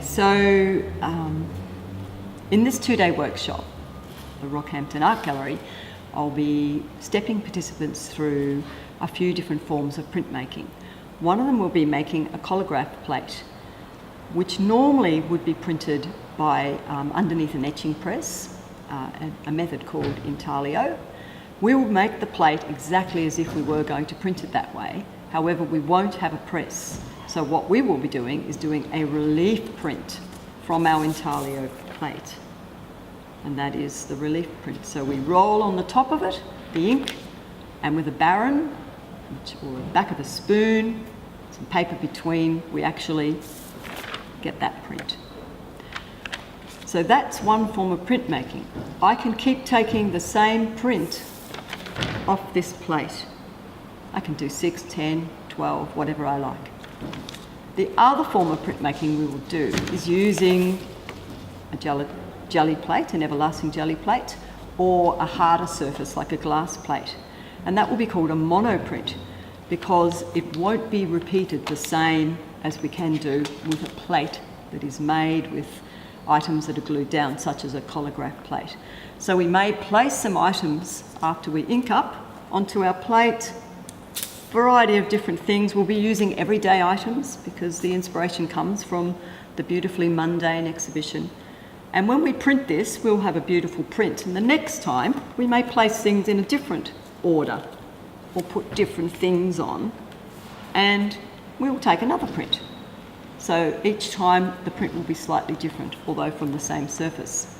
so in this 2-day workshop, the Rockhampton Art Gallery, I'll be stepping participants through a few different forms of printmaking. One of them will be making a Collagraph plate, which normally would be printed by underneath an etching press, a method called intaglio. We will make the plate exactly as if we were going to print it that way. However, we won't have a press. So what we will be doing is doing a relief print from our intaglio plate. And that is the relief print. So we roll on the top of it, the ink, and with a barren, or the back of a spoon, some paper between, we actually get that print. So that's one form of printmaking. I can keep taking the same print off this plate. I can do 6, 10, 12, whatever I like. The other form of printmaking we will do is using a jelly plate, an everlasting jelly plate, or a harder surface like a glass plate. And that will be called a monoprint because it won't be repeated the same as we can do with a plate that is made with items that are glued down, such as a Collagraph plate. So we may place some items after we ink up onto our plate, variety of different things. We'll be using everyday items because the inspiration comes from the beautifully mundane exhibition. And when we print this, we'll have a beautiful print. And the next time, we may place things in a different order or put different things on, and we'll take another print. So each time the print will be slightly different, although from the same surface.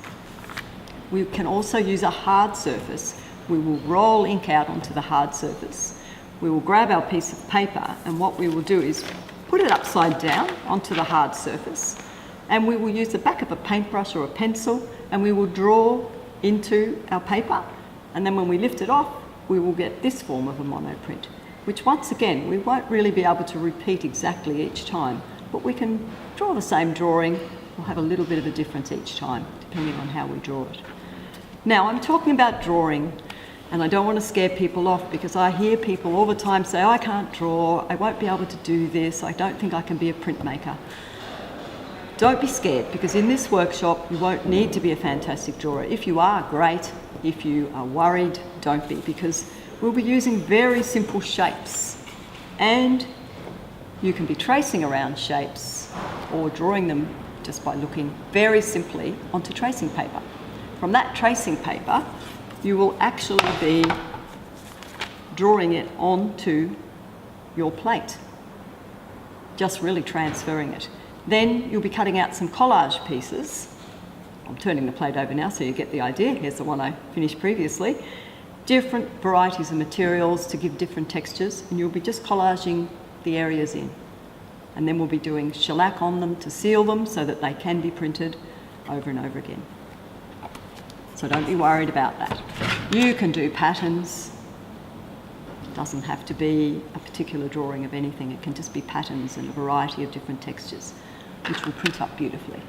We can also use a hard surface. We will roll ink out onto the hard surface. We will grab our piece of paper, and what we will do is put it upside down onto the hard surface, and we will use the back of a paintbrush or a pencil, and we will draw into our paper, and then when we lift it off, we will get this form of a monoprint, which once again, we won't really be able to repeat exactly each time, but we can draw the same drawing. We'll have a little bit of a difference each time, depending on how we draw it. Now, I'm talking about drawing, and I don't want to scare people off because I hear people all the time say, I can't draw, I won't be able to do this, I don't think I can be a printmaker. Don't be scared, because in this workshop you won't need to be a fantastic drawer. If you are, great. If you are worried, don't be, because we'll be using very simple shapes, and you can be tracing around shapes or drawing them just by looking very simply onto tracing paper. From that tracing paper, you will actually be drawing it onto your plate, just really transferring it. Then you'll be cutting out some collage pieces. I'm turning the plate over now so you get the idea. Here's the one I finished previously. Different varieties of materials to give different textures, and you'll be just collaging the areas in. And then we'll be doing shellac on them to seal them so that they can be printed over and over again. So don't be worried about that. You can do patterns. It doesn't have to be a particular drawing of anything. It can just be patterns and a variety of different textures, which will print up beautifully.